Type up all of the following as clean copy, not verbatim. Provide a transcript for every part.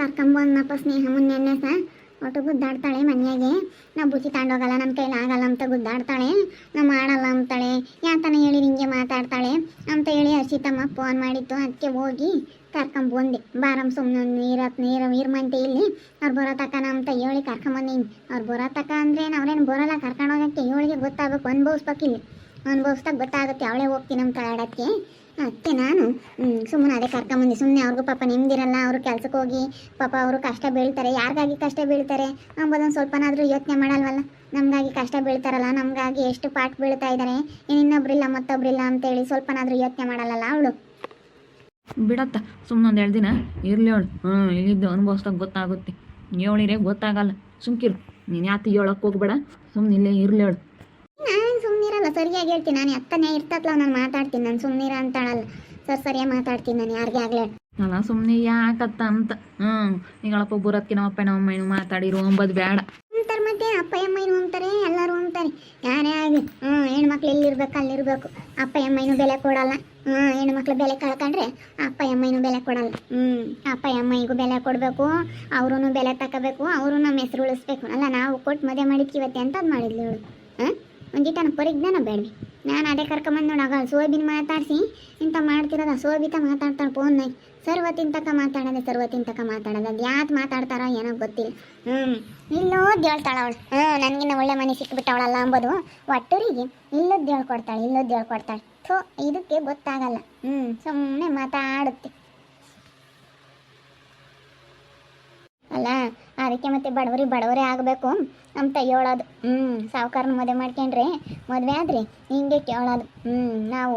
ಕರ್ಕೊಂಬಂದಪ್ಪ ಸ್ನೇಹ ಮುನ್ನೆನ್ನೆ ಒಟ್ಟು ಗುದ್ದಾಡ್ತಾಳೆ ಮನೆಯಾಗೆ. ನಾ ಬುತ್ತಿ ತಗೊಂಡೋಗಲ್ಲ, ನನ್ನ ಕೈಲಿ ಆಗಲ್ಲ ಅಂತ ಗುದ್ದಾಡ್ತಾಳೆ. ನಾ ಮಾಡಲ್ಲ ಅಂತಾಳೆ. ಯಾತನ ಹೇಳಿ ನಿಂಗೆ ಮಾತಾಡ್ತಾಳೆ ಅಂತ ಹೇಳಿ ಹರ್ಷಿತಮ್ಮ ಫೋನ್ ಮಾಡಿತ್ತು. ಅದಕ್ಕೆ ಹೋಗಿ ಕರ್ಕೊಂಬಂದೆ. ಬಾರಮ್ಮ ಸುಮ್ಮನೆ ನೀರ್ಮಂತೆ ಇಲ್ಲಿ ಅವ್ರು ಬರೋ ತಕನ ಅಂತ ಹೇಳಿ ಕರ್ಕೊಂಬಂದೀನಿ. ಅವ್ರು ಬರೋ ತಕ ಅಂದ್ರೆ ಅವ್ರೇನು ಬರೋಲ್ಲ, ಕರ್ಕೊಂಡೋಗಕ್ಕೆ ಇವಳಿಗೆ ಗೊತ್ತಾಗಬೇಕು, ಅನುಭವಿಸ್ಬೇಕಿಲ್ಲ. ಅನುಭವಿಸ್ದಾಗ ಗೊತ್ತಾಗುತ್ತೆ ಅವಳೇ ಹೋಗ್ತೀನಿ ಅಂತ ಆಡೋಕ್ಕೆ. ಅದಕ್ಕೆ ನಾನು ಸುಮ್ಮನೆ ಅದೇ ಕರ್ಕೊಂಬಂದು ಸುಮ್ಮನೆ ಅವ್ರಿಗೂ ಪಾಪ ನಿಮ್ದಿರಲ್ಲ, ಅವರು ಕೆಲ್ಸಕ್ಕೆ ಹೋಗಿ ಪಾಪ ಅವರು ಕಷ್ಟ ಬೀಳ್ತಾರೆ. ಯಾರಿಗಾಗಿ ಕಷ್ಟ ಬೀಳ್ತಾರೆ ಅಂಬೋದೊಂದು ಸ್ವಲ್ಪನಾದರೂ ಯೋಚನೆ ಮಾಡಲ್ವಲ್ಲ. ನಮಗಾಗಿ ಕಷ್ಟ ಬೀಳ್ತಾರಲ್ಲ, ನಮಗಾಗಿ ಎಷ್ಟು ಪಾಠ ಬೀಳ್ತಾ ಇದ್ದಾರೆ, ಇನ್ನೊಬ್ರಿಲ್ಲ ಮತ್ತೊಬ್ರಿಲ್ಲ ಅಂತೇಳಿ ಸ್ವಲ್ಪನಾದರೂ ಯೋಚನೆ ಮಾಡಲ್ಲ ಅವಳು. ಬಿಡತ್ತ ಸುಮ್ಮನೆ ಒಂದು 2 ದಿನ ಇರಲಿ ಅವಳು. ಇಲ್ಲಿದ್ದು ಅನುಭವಿಸ್ದಾಗ ಗೊತ್ತಾಗುತ್ತೆ. ಹೇಳಿರೆ ಗೊತ್ತಾಗಲ್ಲ, ಸುಮ್ಕಿರು ನೀನು. ಯಾತಿ ಹೇಳಕ್ಕೆ ಹೋಗ್ಬೇಡ, ಸುಮ್ಮನೆ ಇಲ್ಲೇ ಇರಲಿ ಅವಳು. ನಾನು ಸುಮ್ಮನಿರಲ್ಲ, ಸರಿಯಾಗಿ ಹೇಳ್ತೀನಿ. ನಾನು ಎತ್ತನೇ ಇರ್ತತ್ಲ ನಾನು ಮಾತಾಡ್ತೀನಿ. ನಾನು ಸುಮ್ಮನಿರ ಅಂತಾಳಲ್ಲ, ಸರಿಯಾಗಿ ಮಾತಾಡ್ತೀನಿ ನಾನು ಯಾರಿಗೆ ಆಗಲೇ ಅಲ್ಲ. ಸುಮ್ಮನೆ ಯಾಕತ್ತ ಅಂತ ಈಗಳಪ್ಪ ಬರೋದಕ್ಕೆ ನಮ್ಮಮ್ಮ ಮಾತಾಡಿರು ಅಂಬೋದು ಬೇಡ ಅಂತಾರೆ. ಮತ್ತೆ ಅಪ್ಪ ಅಮ್ಮನೂ ಅಂತಾರೆ, ಎಲ್ಲರೂ ಅಂತಾರೆ. ಯಾರೇ ಆಗಲಿ ಹೆಣ್ಮಕ್ಳು ಎಲ್ಲಿರ್ಬೇಕು ಅಲ್ಲಿರ್ಬೇಕು. ಅಪ್ಪ ಅಮ್ಮನೂ ಬೆಲೆ ಕೊಡಲ್ಲ. ಹೆಣ್ಮಕ್ಳು ಬೆಲೆ ಕಳ್ಕೊಂಡ್ರೆ ಅಪ್ಪ ಅಮ್ಮನೂ ಬೆಲೆ ಕೊಡಲ್ಲ. ಅಪ್ಪ ಅಮ್ಮನಿಗೂ ಬೆಲೆ ಕೊಡಬೇಕು, ಅವ್ರೂ ಬೆಲೆ ತಗೋಬೇಕು, ಅವರು ನಮ್ಮ ಹೆಸರು ಉಳಿಸ್ಬೇಕು. ಅಲ್ಲ ನಾವು ಕೊಟ್ಟು ಮದುವೆ ಮಾಡಿದ್ಕಿವತ್ತೆ ಅಂತ ಅದು ಮಾಡಿದ್ಲು ಇವಳು. ಒಂದಿಟ್ಟನ ಪರಿಜ್ಞಾನ ಬೇಡ್ವಿ. ನಾನು ಅದೇ ಕರ್ಕೊಂಬಂದು ನೋಡಾಗ ಸೋಬಿನ ಮಾತಾಡಿಸಿ ಇಂಥ ಮಾಡ್ತಿರೋದ. ಸೋಬಿತ ಮಾತಾಡ್ತಾಳೆ ಫೋನ್ನಾಗಿ. ಸರ್ವತ್ತಿನ ತಕ ಮಾತಾಡೋದು ಅದು ಯಾಕೆ ಮಾತಾಡ್ತಾರೋ ಏನೋ ಗೊತ್ತಿಲ್ಲ. ಇಲ್ಲೋದ್ದು ಹೇಳ್ತಾಳೆ ಅವಳು. ನನಗಿನ್ನ ಒಳ್ಳೆ ಮನೆ ಸಿಕ್ಬಿಟ್ಟವಳಲ್ಲ ಅಂಬೋದು ಒಟ್ಟರಿಗೆ ಇಲ್ಲದ್ದು ಹೇಳ್ಕೊಡ್ತಾಳೆ. ಥೋ ಇದಕ್ಕೆ ಗೊತ್ತಾಗಲ್ಲ. ಸುಮ್ಮನೆ ಮಾತಾಡುತ್ತೆ ಅಲ್ಲ. ಅದಕ್ಕೆ ಮತ್ತೆ ಬಡವರೇ ಆಗಬೇಕು ಅಂತ ಹೇಳೋದು. ಸಾವುಕಾರನ ಮದುವೆ ಮಾಡ್ಕೊಂಡ್ರೆ ಮದುವೆ ಆದ್ರಿ ಹಿಂಗೆ ಕೇಳೋದು. ನಾವು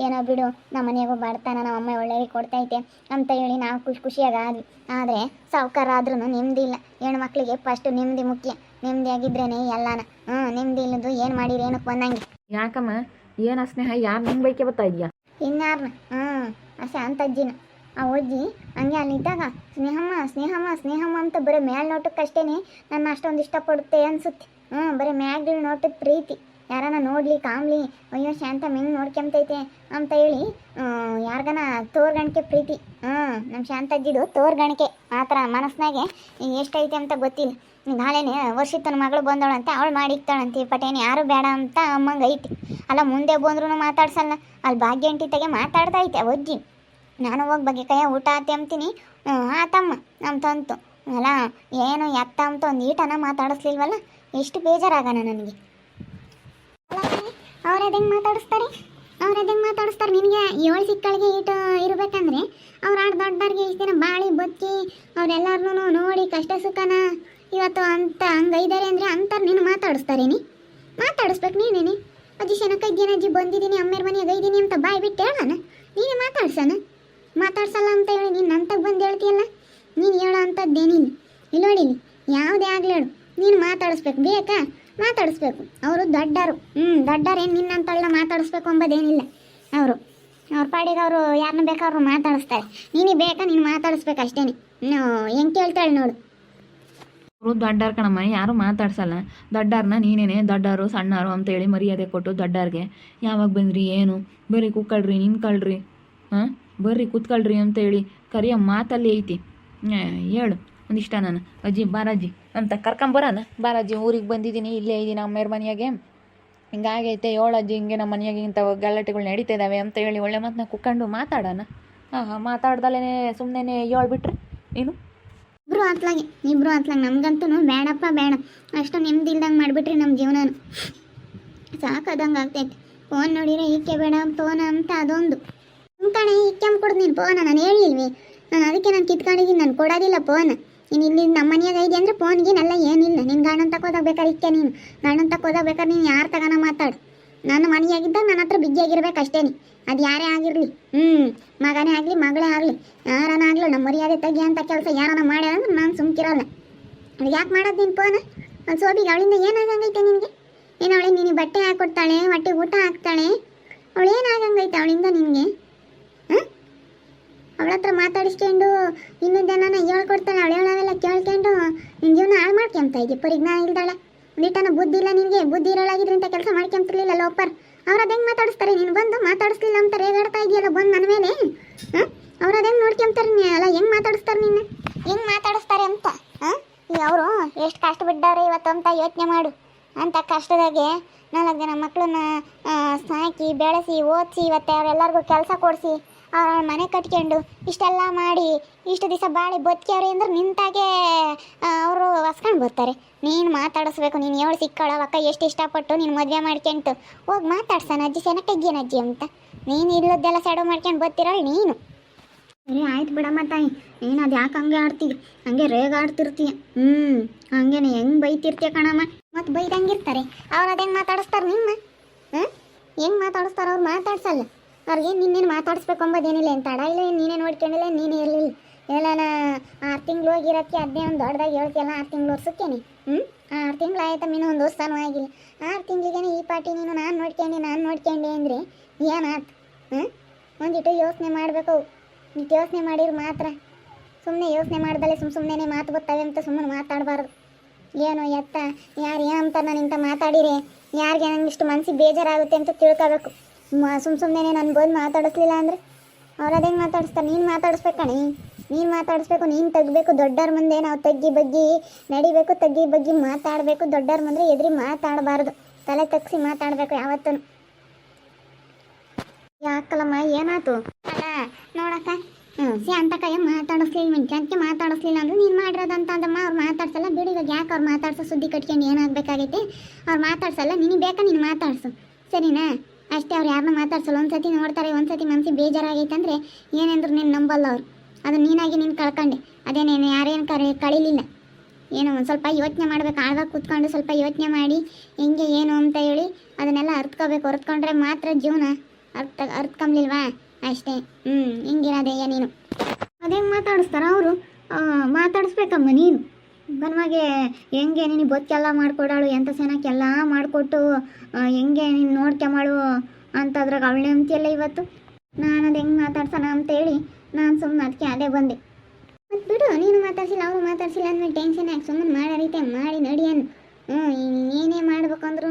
ಏನೋ ಬಿಡು, ನಮ್ಮ ಮನೆಯಾಗೂ ಬಡ್ತಾನ, ನಮ್ಮ ಅಮ್ಮ ಒಳ್ಳೆಯವ್ರಿಗೆ ಕೊಡ್ತೈತೆ ಅಂತ ಹೇಳಿ ನಾವು ಖುಷಿಯಾಗಿ ಆದ್ವಿ. ಆದರೆ ಸಾವುಕಾರ ಆದ್ರೂ ನೆಮ್ಮದಿ ಇಲ್ಲ. ಹೆಣ್ಮಕ್ಳಿಗೆ ಫಸ್ಟು ನೆಮ್ಮದಿ ಮುಖ್ಯ. ನೆಮ್ಮದಿಯಾಗಿದ್ರೇನೆ ಎಲ್ಲಾನ. ನೆಮ್ಮದಿ ಇಲ್ಲದು ಏನು ಮಾಡಿರಿ ಏನಕ್ಕೆ ಬಂದಂಗೆ. ಯಾಕಮ್ಮ ಏನು ಸ್ನೇಹ, ಯಾರು ನಿಂಗೆ ಬೈಕೆ ಬರ್ತಾ ಇದೆಯಾ? ಇನ್ಯಾರನ್ನ ಆ ಶಾಂತಜ್ಜಿನ. ಆ ಅಜ್ಜಿ ಹಂಗೆ ಅಲ್ಲಿದ್ದಾಗ ಸ್ನೇಹಮ್ಮ ಅಂತ ಬರೀ ಮ್ಯಾಲ್ ನೋಟಕ್ಕಷ್ಟೇ ನನ್ನ ಅಷ್ಟೊಂದು ಇಷ್ಟಪಡುತ್ತೆ ಅನ್ಸುತ್ತೆ. ಬರೀ ಮ್ಯಾಗ್ಲಿ ನೋಟದ ಪ್ರೀತಿ. ಯಾರನ್ನ ನೋಡ್ಲಿ ಕಾಮ್ಲಿ, ಅಯ್ಯೋ ಶಾಂತ ಮೆಂಗ್ ನೋಡ್ಕೊಂತೈತೆ ಅಂತ ಹೇಳಿ ಯಾರಿಗನ ತೋರ್ಗಣಿಕೆ ಪ್ರೀತಿ. ನಮ್ಮ ಶಾಂತಜ್ಜಿದು ತೋರ್ಗಣಿಕೆ ಮಾತ್ರ ಮನಸ್ಸಿನಾಗೆ ಎಷ್ಟೈತೆ ಅಂತ ಗೊತ್ತಿಲ್ಲ. ನಾಳೆನೇ ವರ್ಷಿತನ ಮಗಳು ಬಂದವಳಂತೆ, ಅವಳು ಮಾಡಿಕ್ತಾಳಂತೆ ಪಟೇನೆ. ಯಾರು ಬೇಡ ಅಂತ ಅಮ್ಮಂಗೆ ಐತಿ. ಅಲ್ಲ ಮುಂದೆ ಬಂದ್ರೂ ಮಾತಾಡ್ಸಲ್ಲ. ಅಲ್ಲಿ ಭಾಗ್ಯಂಟಿತಾಗೆ ಮಾತಾಡ್ತಾ ಐತೆ ಅಜ್ಜಿ. ನಾನು ಹೋಗಿ ಬಗ್ಗೆ ಕೈಯ ಊಟ ಆತೆ ಅಂತೀನಿ. ಆತಮ್ಮ ಅಂತಂತು. ಅಲ್ಲ ಏನು ಎತ್ತ ಅಂತ ಒಂದು ಈಟನ ಮಾತಾಡಿಸ್ಲಿಲ್ವಲ್ಲ, ಎಷ್ಟು ಬೇಜಾರಾಗೋಣ ನನಗೆ. ಅವ್ರದ್ದು ಹೆಂಗೆ ಮಾತಾಡಿಸ್ತಾರೆ ನಿನಗೆ 7 ಸಿಕ್ಕಳಿಗೆ ಈಟ ಇರಬೇಕಂದ್ರೆ ಅವ್ರು ದೊಡ್ಡವ್ರಿಗೆ ಇಷ್ಟು ದಿನ ಬಾಳಿ ಬದುಕಿ ಅವರೆಲ್ಲರನ್ನೂ ನೋಡಿ ಕಷ್ಟ ಸುಖನ ಇವತ್ತು ಅಂತ ಹಂಗೈದಾರೆ ಅಂದರೆ ಅಂತಾರೆ. ನೀನು ಮಾತಾಡಿಸ್ಬೇಕು ನೀನೇನೆ. ಅಜ್ಜಿ ಶನಕ್ಕೈದೇನಜ್ಜಿ ಬಂದಿದ್ದೀನಿ, ಅಮ್ಮೇರ ಮನೆಯಾಗ ಐದೀನಿ ಅಂತ ಬಾಯಿ ಬಿಟ್ಟು ಹೇಳೋಣ. ನೀನೇ ಮಾತಾಡ್ಸಲ್ಲ ಅಂತ ಹೇಳಿ ನೀನು ನಂತಾಗ ಬಂದು ಹೇಳ್ತೀಯಲ್ಲ. ನೀನು ಹೇಳೋ ಅಂಥದ್ದೇನಿಲ್ಲ. ಇಲ್ಲಿ ನೋಡಿಲಿ, ಯಾವುದೇ ಆಗ್ಲೇಳು ನೀನು ಮಾತಾಡಿಸ್ಬೇಕು. ಬೇಕಾ ಮಾತಾಡಿಸ್ಬೇಕು. ಅವರು ದೊಡ್ಡರು. ದೊಡ್ಡರೇನು ನಿನ್ನಂತಳ್ಳ ಮಾತಾಡಿಸ್ಬೇಕು ಅಂಬೋದೇನಿಲ್ಲ. ಅವ್ರ ಪಾಡಿಗೆ ಅವರು ಯಾರನ್ನ ಬೇಕಾದ್ರು ಮಾತಾಡಿಸ್ತಾರೆ. ನೀನು ಬೇಕಾ ನೀನು ಮಾತಾಡಿಸ್ಬೇಕು ಅಷ್ಟೇ. ಹೆಂಗೆ ಕೇಳ್ತಾಳೆ ನೋಡು. ಅವರು ದೊಡ್ಡವ್ರು ಕಣಮ್ಮ, ಯಾರು ಮಾತಾಡ್ಸಲ್ಲ. ದೊಡ್ಡವ್ರನ್ನ ನೀನೇನೆ ದೊಡ್ಡವರು ಸಣ್ಣವರು ಅಂತೇಳಿ ಮರ್ಯಾದೆ ಕೊಟ್ಟು ದೊಡ್ಡವ್ರಿಗೆ ಯಾವಾಗ ಬಂದ್ರಿ ಏನು ಬರ್ರಿ ಕೂತ್ಕೊಳ್ರಿ ನಿಂತ್ಕೊಳ್ರಿ ಬರ್ರಿ ಕೂತ್ಕೊಳ್ರಿ ಅಂತೇಳಿ ಕರಿಯೋ ಮಾತಲ್ಲಿ ಐತಿ. ಹೇಳು ಒಂದಿಷ್ಟ ನಾನು ಅಜ್ಜಿ ಬಾರಜ್ಜಿ ಅಂತ ಕರ್ಕೊಂಬರೋಣ. ಬಾರಜ್ಜಿ ಊರಿಗೆ ಬಂದಿದ್ದೀನಿ, ಇಲ್ಲೇ ಇದ್ದೀನಿ ಅಮ್ಮೇರ ಮನೆಯಾಗೆ, ಹಿಂಗಾಗೈತೆ ಅಜ್ಜಿ ಹಿಂಗೆ ನಮ್ಮ ಮನೆಯಾಗೆ ಇಂಥ ಗಲಾಟೆಗಳು ನಡೀತಾ ಇದ್ದಾವೆ ಅಂತ ಹೇಳಿ ಒಳ್ಳೆ ಮಾತನ್ನ ಕುತ್ಕೊಂಡು ಮಾತಾಡೋಣ. ಮಾತಾಡ್ದಲೇ ಸುಮ್ಮನೆ ಹೇಳ್ಬಿಟ್ರೆ ನೀನು ಇಬ್ರು ಅತ್ಲಾಗೆ ನಮ್ಗಂತೂ ಬೇಡಪ್ಪ ಬೇಡ. ಅಷ್ಟು ನೆಮ್ಮದಿ ಇಲ್ದಂಗೆ ಮಾಡಿಬಿಟ್ರಿ ನಮ್ಮ ಜೀವನ. ಸಾಕದಂಗೆ ಆಗ್ತೈತೆ. ಫೋನ್ ನೋಡಿದ್ರೆ ಈಕೆ ಬೇಡ ಫೋನ್ ಅಂತ ಅದೊಂದು ಕಣೆ. ಈಕೆ ಕೊಡ್ದು ನೀನು ಫೋನ ನಾನು ಹೇಳಿಲ್ವಿ. ಅದಕ್ಕೆ ನಾನು ಕಿತ್ಕೊಂಡಿದ್ದೀನಿ. ನಾನು ಕೊಡೋದಿಲ್ಲ ಫೋನ್. ನೀನು ಇಲ್ಲಿ ನಮ್ಮ ಮನೆಯಾಗ ಐದೆ ಅಂದರೆ ಫೋನ್ಗೇನೆಲ್ಲ ಏನಿಲ್ಲ. ನೀನು ಗಂಡನ ತಕೋದಾಗಬೇಕಾರೆ ಈಕೆ ನೀನು ಗಂಡನ ತಕೋದಾಗಬೇಕಾರೆ ನೀನು ಯಾರು ತಗೋಣ ಮಾತಾಡು. ನನ್ನ ಮನೆಯಾಗಿದ್ದಾಗ ನನ್ನ ಹತ್ರ ಬಿಗಿಯಾಗಿರ್ಬೇಕು ಅಷ್ಟೇ. ಅದು ಯಾರೇ ಆಗಿರಲಿ, ಮಗನೇ ಆಗಲಿ ಮಗಳೇ ಆಗಲಿ ಯಾರನ ಆಗಲಿ ನಮ್ಮ ಮರ್ಯಾದೆ ತೆಗಿ ಅಂತ ಕೆಲಸ ಯಾರನ ಮಾಡ್ಯಾರ ಅಂದ್ರೆ ನಾನು ಸುಮ್ಕಿರಲ್ಲ. ಅದು ಯಾಕೆ ಮಾಡೋದು ನೀನು ಫೋನ್? ಒಂದು ಸೋಬಿಗೆ ಅವಳಿಂದ ಏನಾಗಂಗೈತೆ ನಿನಗೆ? ಏನು ಅವಳಿಗೆ ನೀನು ಬಟ್ಟೆ ಹಾಕ್ಕೊಡ್ತಾಳೆ, ಹೊಟ್ಟೆಗೆ ಊಟ ಹಾಕ್ತಾಳೆ, ಅವಳು ಏನಾಗಂಗೈತೆ ಅವಳಿಂದ ನಿನಗೆ? ಅವಳ ಹತ್ರ ಮಾತಾಡಿಸ್ಕೊಂಡು ಇನ್ನೊಂದೇನ ಹೇಳ್ಕೊಡ್ತಾಳೆ. ಅವಳು ಹೇಳೋವೆಲ್ಲ ಕೇಳ್ಕೊಂಡು ನಿನ್ನ ಜೀವನ ಹಾಳು ಮಾಡ್ಕೊಂತ ಇದ್ದೆ. ಪರಿಜ್ಞಾನ ಇಲ್ದಾಳೆ. ಒಂದಿಟ್ಟನ ಬುದ್ಧಿ ಇಲ್ಲ ನಿನಗೆ. ಬುದ್ಧಿ ಇರೋಳಾಗಿದ್ರೆ ಇಂಥ ಕೆಲಸ ಮಾಡ್ಕೊಂತಿರ್ಲಿಲ್ಲ ಲೋಪರ್. ಅವ್ರದ್ದು ಹೆಂಗೆ ಮಾತಾಡಿಸ್ತಾರೆ? ನೀನು ಬಂದು ಮಾತಾಡಿಸ್ಲಿಲ್ಲ ಅಂತ ರೇಗಾಡ್ತಾ ಇದೆಯಲ್ಲ ಬಂದು ನನ್ನ ಮೇಲೆ. ಅವ್ರದ್ದು ಹೆಂಗೆ ನೋಡ್ಕೊಂತಾರೆ? ಅಲ್ಲ ಹೆಂಗೆ ಮಾತಾಡಿಸ್ತಾರೆ? ನಿನ್ನ ಹೆಂಗೆ ಮಾತಾಡಿಸ್ತಾರೆ? ಎಷ್ಟು ಕಷ್ಟ ಬಿಡ್ಡವ್ರೆ ಇವತ್ತು ಅಂತ ಯೋಚನೆ ಮಾಡು. ಅಂಥ ಕಷ್ಟದಾಗೆ 4 ಜನ ಮಕ್ಕಳನ್ನ ಸಾಕಿ ಬೆಳೆಸಿ ಓದಿಸಿ ಇವತ್ತು ಅವರೆಲ್ಲರಿಗೂ ಕೆಲಸ ಕೊಡಿಸಿ ಅವ್ರ ಮನೆ ಕಟ್ಕೊಂಡು ಇಷ್ಟೆಲ್ಲ ಮಾಡಿ ಇಷ್ಟು ದಿವಸ ಬಾಳಿ ಬದುಕ್ಯವ್ರಿ ಅಂದ್ರೆ ನಿಂತಾಗೆ ಅವರು ಹೊಸ್ಕೊಂಡು ಬರ್ತಾರೆ. ನೀನು ಮಾತಾಡಿಸ್ಬೇಕು. ನೀನು ಹೇಳಿ ಸಿಕ್ಕಳವಕ್ಕ ಎಷ್ಟು ಇಷ್ಟಪಟ್ಟು ನೀನು ಮದುವೆ ಮಾಡ್ಕೊಂತು ಹೋಗಿ ಮಾತಾಡ್ಸೋಣ ಅಜ್ಜಿ ಸೆನಟಗ್ಗೇನು ಅಜ್ಜಿ ಅಂತ. ನೀನು ಇಲ್ಲದ್ದೆಲ್ಲ ಸೆಡವು ಮಾಡ್ಕೊಂಡು ಬರ್ತಿರಲ್ಲ ನೀನು. ಸರಿ ಆಯ್ತು ಬಿಡಮ್ಮ ತಾಯಿ, ನೀನು ಅದು ಯಾಕೆ ಹಂಗೆ ಆಡ್ತೀವಿ, ಹಂಗೆ ರೇಗಾಡ್ತಿರ್ತೀಯ. ಹಂಗೇನೆ ಹೆಂಗೆ ಬೈತಿರ್ತೀಯ ಕಣಮ್ಮ. ಮತ್ತು ಬೈದಂಗಿರ್ತಾರೆ ಅವ್ರು ಅದು ಹೆಂಗೆ ಮಾತಾಡಿಸ್ತಾರೆ ನಿಮ್ಮ ಹೆಂಗೆ ಮಾತಾಡಿಸ್ತಾರೆ ಅವ್ರು ಮಾತಾಡ್ಸಲ್ಲ. ಅವ್ರಿಗೆ ನಿನ್ನೇನು ಮಾತಾಡಿಸ್ಬೇಕು ಅಂಬೋದೇನಿಲ್ಲ, ಏನು ತಡ ಇಲ್ಲ, ನೀನೇ ನೋಡ್ಕೊಂಡಿಲ್ಲ, ನೀನೇ ಇರಲಿಲ್ಲ. ಎಲ್ಲನ 6 ತಿಂಗಳು ಹೋಗಿರೋಕ್ಕೆ ಅದನ್ನೇ ಒಂದು ದೊಡ್ಡದಾಗಿ ಹೇಳ್ತಿಯಲ್ಲ. 6 ತಿಂಗಳು ವರ್ಷಕ್ಕೇನೆ 6 ತಿಂಗಳು ಆಯ್ತಮ್ಮ, ಇನ್ನೂ ಒಂದು ವರ್ಷನೂ ಆಗಿಲ್ಲ. 6 ತಿಂಗಳಿಗೇನೆ ಈ ಪಾಟಿ ನೀನು ನಾನು ನೋಡ್ಕೊಂಡೆ ಅಂದರೆ ಏನಾಯ್ತು? ಒಂದಿಟ್ಟು ಯೋಚನೆ ಮಾಡಬೇಕು. ನೀನು ಯೋಚನೆ ಮಾಡಿದ್ರೆ ಮಾತ್ರ. ಸುಮ್ಮನೆ ಯೋಚನೆ ಮಾಡ್ದಲ್ಲೇ ಸುಮ್ಮನೆ ಮಾತು ಬರ್ತವೆ ಅಂತ ಸುಮ್ಮನೆ ಮಾತಾಡಬಾರ್ದು. ಏನು ಎತ್ತ ಯಾರು ಏನಂತ ನಾನು ಇಂಥ ಮಾತಾಡಿರಿ ಯಾರಿಗೆ ನಂಗೆ ಇಷ್ಟು ಮನಸ್ಸಿಗೆ ಬೇಜಾರಾಗುತ್ತೆ ಅಂತ ತಿಳ್ಕೋಬೇಕು. ಸುಮ್ಮನೆ ನಾನು ಬಂದು ಮಾತಾಡಿಸ್ಲಿಲ್ಲ ಅಂದರೆ ಅವ್ರು ಅದೇನು ಮಾತಾಡಿಸ್ತಾರೆ. ನೀನು ಮಾತಾಡಿಸ್ಬೇಕಣಿ, ನೀನು ಮಾತಾಡಿಸ್ಬೇಕು, ನೀನು ತೆಗಬೇಕು. ದೊಡ್ಡವ್ರ ಮುಂದೆ ನಾವು ತಗ್ಗಿ ಬಗ್ಗಿ ನಡಿಬೇಕು, ತಗ್ಗಿ ಬಗ್ಗಿ ಮಾತಾಡಬೇಕು. ದೊಡ್ಡವ್ರ ಮುಂದೆ ಎದುರಿ ಮಾತಾಡಬಾರ್ದು, ತಲೆ ತಗ್ಸಿ ಮಾತಾಡಬೇಕು ಯಾವತ್ತೂ. ಯಾಕಲ್ಲಮ್ಮ ಏನಾಯ್ತು? ಅಲ್ಲ ನೋಡಕ್ಕ ಅಂತ ಕೈಯ ಮಾತಾಡಿಸ್ಲಿಲ್ಲ, ಮುಂಚೆ ಮಾತಾಡಿಸ್ಲಿಲ್ಲ ಅಂದ್ರೆ ನೀನು ಮಾಡಿರೋದಂತ ಅಂದಮ್ಮ. ಅವ್ರು ಮಾತಾಡ್ಸಲ್ಲ ಬಿಡಿ. ಇವಾಗ ಯಾಕೆ ಅವ್ರು ಮಾತಾಡ್ಸೋ ಸುದ್ದಿ ಕಟ್ಕೊಂಡು ಏನಾಗಬೇಕಾಗೈತೆ? ಅವ್ರು ಮಾತಾಡ್ಸಲ್ಲ, ನಿನಗೆ ಬೇಕಾ ನೀನು ಮಾತಾಡ್ಸು, ಸರಿನಾ? ಅಷ್ಟೇ. ಅವ್ರು ಯಾರನ್ನ ಮಾತಾಡ್ಸಲ್ಲ. ಒಂದ್ಸತಿ ನೋಡ್ತಾರೆ, ಒಂದ್ಸತಿ ಮನಸ್ಸಿಗೆ ಬೇಜಾರಾಗೈತೆ ಅಂದರೆ ಏನಂದ್ರು ನೀನು ನಂಬಲ್ಲ ಅವ್ರು. ಅದು ನೀನಾಗಿ ನೀನು ಕಳ್ಕೊಂಡೆ. ಅದೇನೇನು ಯಾರೇನು ಕಳೀಲಿಲ್ಲ. ಏನೋ ಒಂದು ಸ್ವಲ್ಪ ಯೋಚನೆ ಮಾಡ್ಬೇಕು. ಆಳ್ದಾಗ ಕೂತ್ಕೊಂಡು ಸ್ವಲ್ಪ ಯೋಚನೆ ಮಾಡಿ ಹೆಂಗೆ ಏನು ಅಂತ ಹೇಳಿ ಅದನ್ನೆಲ್ಲ ಅರ್ತ್ಕೋಬೇಕು. ಅರ್ತ್ಕೊಂಡ್ರೆ ಮಾತ್ರ ಜೀವನ. ಅರ್ತ್ಕೊಂಬ್ಲಿಲ್ವಾ ಅಷ್ಟೇ. ಹಿಂಗಿರೋದಯ್ಯ ನೀನು. ಅದೇ ಮಾತಾಡಿಸ್ತಾರ ಅವರು. ಮಾತಾಡಿಸ್ಬೇಕಮ್ಮ ನೀನು. ಬನ್ವಾಗೆ ಹೆಂಗೆ ನಿನಗೆ ಬದುಕೆಲ್ಲ ಮಾಡಿಕೊಡಾಳು, ಎಂಥ ಚೆನ್ನಾಗೆಲ್ಲ ಮಾಡಿಕೊಟ್ಟು ಹೆಂಗೆ ನೀನು ನೋಡ್ಕೊಂಬಾಳು ಅಂತದ್ರಾಗ ಅವಳೆ ಅಂತೆಲ್ಲ ಇವತ್ತು. ನಾನು ಅದು ಹೆಂಗೆ ಮಾತಾಡ್ಸೋಣ ಅಂತೇಳಿ ನಾನು ಸುಮ್ಮನೆ ಅದಕ್ಕೆ ಅದೇ ಬಂದೆ. ಮತ್ತು ಬಿಡು, ನೀನು ಮಾತಾಡ್ಸಿಲ್ಲ ಅವರು ಮಾತಾಡ್ಸಿಲ್ಲ ಅಂದಮೇಲೆ ಟೆನ್ಷನ್ ಯಾಕೆ? ಸುಮ್ಮನೆ ಮಾಡೋ ರೀತಿ ಮಾಡಿ ನಡಿಯನು. ಏನೇ ಮಾಡ್ಬೇಕಂದ್ರೂ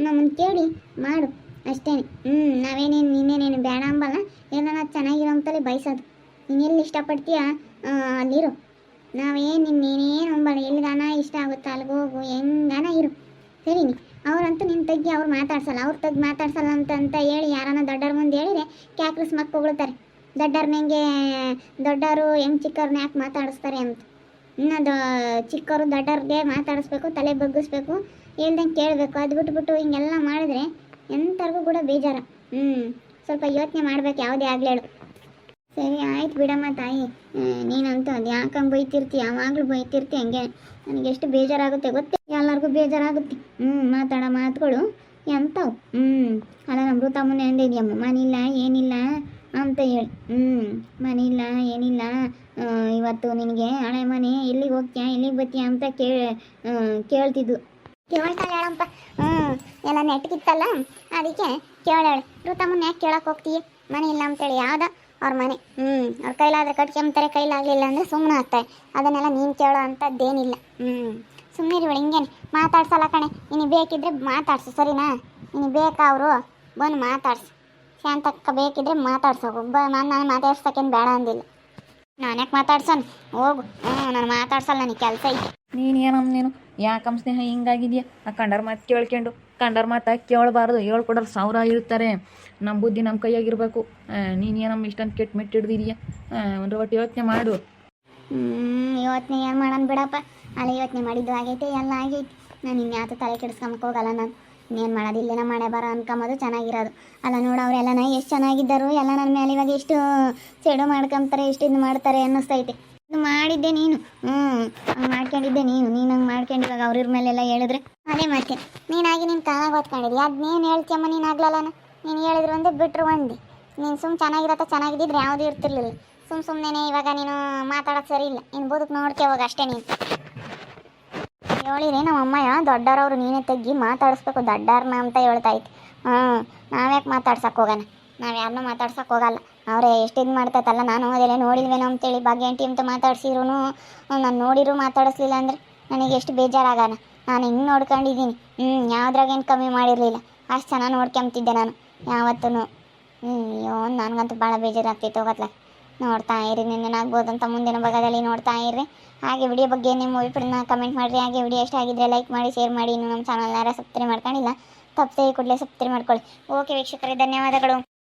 ನಮ್ಮನ್ನು ಕೇಳಿ ಮಾಡು ಅಷ್ಟೇ. ನಾವೇನೇನು ಇನ್ನೇನೇನು ಬೇಡ ಅಂಬಲ್ಲ. ಏನಾರ ಚೆನ್ನಾಗಿರೋ ಅಂತಲೇ ಬಯಸೋದು. ನೀನು ಎಲ್ಲಿ ಇಷ್ಟಪಡ್ತೀಯ ಅಲ್ಲಿರು. ನಾವೇನು ನೀನೇನು ಅಂಬಲ್ಲ. ಎಲ್ಲಿಗಾನ ಇಷ್ಟ ಆಗುತ್ತೆ ಅಲ್ಲಿಗೆ ಹೋಗು, ಹೆಂಗಾನ ಇರು, ಸರಿನಿ? ಅವ್ರಂತೂ ನಿನ್ನ ತಗ್ಗಿ ಅವ್ರು ಮಾತಾಡ್ಸಲ್ಲ. ಅವ್ರು ತಗ್ಗಿ ಮಾತಾಡ್ಸಲ್ಲ ಅಂತ ಹೇಳಿ ಯಾರನ್ನ ದೊಡ್ಡವ್ರ ಮುಂದೆ ಹೇಳಿದ್ರೆ ಕ್ಯಾಕ್ರಿಸ್ ಮಕ್ಕ ಹೊಗಳ್ತಾರೆ. ದೊಡ್ಡವ್ರನ್ನ ಹೆಂಗೆ ದೊಡ್ಡವರು ಹೆಂಗೆ ಚಿಕ್ಕವ್ರನ್ನ ಯಾಕೆ ಮಾತಾಡಿಸ್ತಾರೆ ಅಂತ. ಇನ್ನದು ಚಿಕ್ಕವರು ದೊಡ್ಡವ್ರಿಗೆ ಮಾತಾಡಿಸ್ಬೇಕು, ತಲೆ ಬಗ್ಗಿಸ್ಬೇಕು, ಹೇಳ್ದಂಗೆ ಕೇಳಬೇಕು. ಅದು ಬಿಟ್ಬಿಟ್ಟು ಹಿಂಗೆಲ್ಲ ಮಾಡಿದ್ರೆ ಎಂಥವ್ರಿಗೂ ಕೂಡ ಬೇಜಾರ. ಸ್ವಲ್ಪ ಯೋಚನೆ ಮಾಡ್ಬೇಕು ಯಾವುದೇ ಆಗಲಿ ಹೇಳು. ಸರಿ ಆಯ್ತು ಬಿಡಮ್ಮ ತಾಯಿ. ನೀನಂತೂ ಅದು ಯಾಕಂಗೆ ಬೈತಿರ್ತಿ, ಯಾವಾಗಲೂ ಬೈತಿರ್ತಿ. ಹಂಗೆ ನನಗೆ ಎಷ್ಟು ಬೇಜಾರಾಗುತ್ತೆ ಗೊತ್ತೇ. ಎಲ್ಲರಿಗೂ ಬೇಜಾರಾಗುತ್ತೆ. ಮಾತಾಡೋ ಮಾತುಗಳು ಎಂಥವು. ಅಲ್ಲ ನಮ್ಮ ಋತಮ್ಮನೇ ಅಂದಿದ್ಯಮ್ಮ, ಮನಿಲ್ಲ ಏನಿಲ್ಲ ಅಂತ ಹೇಳಿ. ಮನಿಲ್ಲ ಏನಿಲ್ಲ. ಇವತ್ತು ನಿನಗೆ ಹಳೆ ಮನೆ ಎಲ್ಲಿಗೆ ಹೋಗ್ತೀಯ ಎಲ್ಲಿಗೆ ಬರ್ತೀಯ ಅಂತ ಕೇಳ್ತಿದ್ದು. ಕೇಳ್ತಾಳೆ ಹೇಳಪ್ಪ. ಎಲ್ಲ ನೆಟ್ಗಿತ್ತಲ್ಲ ಅದಕ್ಕೆ ಕೇಳಾಳೆ. ಋತಮ್ಮನ ಯಾಕೆ ಕೇಳಕ್ಕೆ ಹೋಗ್ತೀಯ? ಮನೆ ಇಲ್ಲ ಅಂತೇಳಿ. ಯಾವ್ದು ಅವ್ರ ಮನೆ. ಅವ್ರ ಕೈಲಾದ್ರೆ ಕಟ್ಕೊಂತಾರೆ, ಕೈಲಾಗಲಿಲ್ಲ ಅಂದರೆ ಸುಮ್ಮನೆ ಆಗ್ತಾರೆ. ಅದನ್ನೆಲ್ಲ ನೀನು ಕೇಳೋ ಅಂಥದ್ದೇನಿಲ್ಲ. ಸುಮ್ಮನೆ ಇರುವಳು ಹಿಂಗೇನೆ ಮಾತಾಡ್ಸಲ್ಲ ಕಣೆ. ನಿನಗೆ ಬೇಕಿದ್ರೆ ಮಾತಾಡ್ಸು, ಸರಿನಾ? ನಿನಗೆ ಬೇಕಾ ಅವರು ಬಂದು ಮಾತಾಡ್ಸು. ಶಾಂತಕ್ಕ ಬೇಕಿದ್ರೆ ಮಾತಾಡ್ಸೋಗು. ನಾನು ಮಾತಾಡ್ಸೋಕ್ಕೇನು ಬೇಡ ಅಂದಿಲ್ಲ. ನಾನು ಯಾಕೆ ಮಾತಾಡ್ಸೋಣ? ಹೋಗು. ನಾನು ಮಾತಾಡ್ಸಲ್ಲ, ನನಗೆ ಕೆಲಸ ಐತೆ. ನೀನು ಏನಮ್ಮ ನೀನು ಯಾಕಮ್ಮ ಸ್ನೇಹ ಹಿಂಗಾಗಿದೆಯಾ? ಆ ಕಂಡರ ಮಾತು ಕೇಳ್ಕೊಂಡು ಕಂಡರ ಮಾತು ಕೇಳಬಾರ್ದು. ಹೇಳ್ಕೊಡೋರು 1000 ಇರ್ತಾರೆ. ನಮ್ಮ ಬುದ್ಧಿ ನಮ್ಮ ಕೈಯಾಗಿರ್ಬೇಕು. ನೀನು ಏನಮ್ಮ ಇಷ್ಟೊಂದು ಕೆಟ್ಟ ಮೆಟ್ಟು ಹಿಡ್ದಿದೆಯಾ? ಒಂದು ಒಟ್ಟು ಯೋಚನೆ ಮಾಡು. ಯೋಚನೆ ಏನು ಮಾಡೋಣ ಬಿಡಪ್ಪ. ಅಲ್ಲ ಯೋಚನೆ ಮಾಡಿದ್ದು ಆಗೈತೆ, ಎಲ್ಲ ಆಗೈತಿ. ನಾನು ಇನ್ಯಾವುದು ತಲೆ ಕೆಡಿಸ್ಕೊಂಬಕ್ಕೆ ಹೋಗಲ್ಲ. ನಾನು ಇನ್ನೇನು ಮಾಡೋದಿಲ್ಲ, ನಮ್ಮ ಮನೆ ಬರೋ ಅನ್ಕೊಂಬೋದು ಚೆನ್ನಾಗಿರೋದು. ಅಲ್ಲ ನೋಡು, ಅವರೆಲ್ಲನ ಎಷ್ಟು ಚೆನ್ನಾಗಿದ್ದರು. ಎಲ್ಲ ನನ್ನ ಮೇಲೆ ಇವಾಗ ಎಷ್ಟು ಸೆಡು ಮಾಡ್ಕೊಂತಾರೆ, ಎಷ್ಟು ಇದು ಮಾಡ್ತಾರೆ ಅನ್ನಿಸ್ತೈತೆ. ಇದು ಮಾಡಿದ್ದೆ ನೀನು. ಮಾಡ್ಕೊಂಡಿದ್ದೆ ನೀನು ಹಂಗೆ ಮಾಡ್ಕೊಂಡು ಇವಾಗ ಅವ್ರ ಮೇಲೆಲ್ಲ ಹೇಳಿದ್ರೆ ಅದೇ ಮತ್ತೆ ನೀನಾಗಿ ನೀನು ಕಾಲಾಗ ಓದ್ಕೊಂಡಿದ್ದಿ. ಅದನ್ನೇನು ಹೇಳ್ತೀಯಮ್ಮ? ನೀನು ಆಗ್ಲಲ್ಲ. ನೀನು ಹೇಳಿದ್ರು ಒಂದೇ ಬಿಟ್ಟರು ಒಂದೇ. ನೀನು ಚೆನ್ನಾಗಿರತ್ತ ಚೆನ್ನಾಗಿದ್ದಿದ್ರೆ ಯಾವುದೂ ಇರ್ತಿರ್ಲಿಲ್ಲ. ಸುಮ್ಮನೆ ಇವಾಗ ನೀನು ಮಾತಾಡೋಕ್ಕೆ ಸರಿ ಇಲ್ಲ. ನೀನು ಬದುಕು ನೋಡ್ಕೋವಾಗ ಅಷ್ಟೇ. ನೀನು ಹೇಳಿರಿ ನಮ್ಮ ಅಮ್ಮಯ್ಯ ದೊಡ್ಡವ್ರವ್ರು ನೀನೇ ತಗ್ಗಿ ಮಾತಾಡಿಸ್ಬೇಕು ದೊಡ್ಡವ್ರನ್ನ ಅಂತ ಹೇಳ್ತಾಯಿತ್ತು. ನಾವ್ಯಾಕೆ ಮಾತಾಡ್ಸಕ್ಕೆ ಹೋಗೋಣ? ನಾವು ಯಾರನ್ನೂ ಮಾತಾಡ್ಸಕ್ಕೆ ಹೋಗಲ್ಲ. ಅವರೇ ಎಷ್ಟು ಇದು ಮಾಡ್ತೈತಲ್ಲ. ನಾನು ಅದೆಲ್ಲ ನೋಡಿಲ್ವೇನೋ ಅಂತೇಳಿ ಭಾಗ್ಯ ಆಂಟಿ ಅಂತ ಮಾತಾಡ್ಸಿದ್ರು ನಾನು ನೋಡಿದ್ರು ಮಾತಾಡಿಸ್ಲಿಲ್ಲ ಅಂದರೆ ನನಗೆ ಎಷ್ಟು ಬೇಜಾರಾಗೋಣ. ನಾನು ಹಿಂಗೆ ನೋಡ್ಕೊಂಡಿದ್ದೀನಿ. ಯಾವುದ್ರಾಗೇನು ಕಮ್ಮಿ ಮಾಡಿರಲಿಲ್ಲ. ಅಷ್ಟು ಚೆನ್ನಾಗಿ ನೋಡ್ಕೊಂತಿದ್ದೆ ನಾನು ಯಾವತ್ತೂ. ಅಯ್ಯೋ ನನಗಂತೂ ಭಾಳ ಬೇಜಾರಾಗ್ತಿತ್ತು ಹೋಗತ್ಲ. ನೋಡ್ತಾ ಇರಿ ನಿನ್ನೇನಾಗ್ಬೋದು ಅಂತ ಮುಂದಿನ ಭಾಗದಲ್ಲಿ ನೋಡ್ತಾ ಇರಿ. ಹಾಗೆ ವಿಡಿಯೋ ಬಗ್ಗೆ ನಿಮ್ಮ ಅಭಿಪ್ರಾಯನ ಕಮೆಂಟ್ ಮಾಡಿರಿ. ಹಾಗೆ ವಿಡಿಯೋ ಇಷ್ಟ ಆಗಿದ್ರೆ ಲೈಕ್ ಮಾಡಿ, ಶೇರ್ ಮಾಡಿ. ಇನ್ನು ನಮ್ಮ ಚಾನಲ್ ಯಾರು ಸಬ್ಸ್ಕ್ರೈಬ್ ಮಾಡ್ಕೊಂಡಿಲ್ಲ ತಪ್ಪದೆ ಕೂಡಲೇ ಸಬ್ಸ್ಕ್ರೈಬ್ ಮಾಡ್ಕೊಳ್ಳಿ. ಓಕೆ ವೀಕ್ಷಕರೇ, ಧನ್ಯವಾದಗಳು.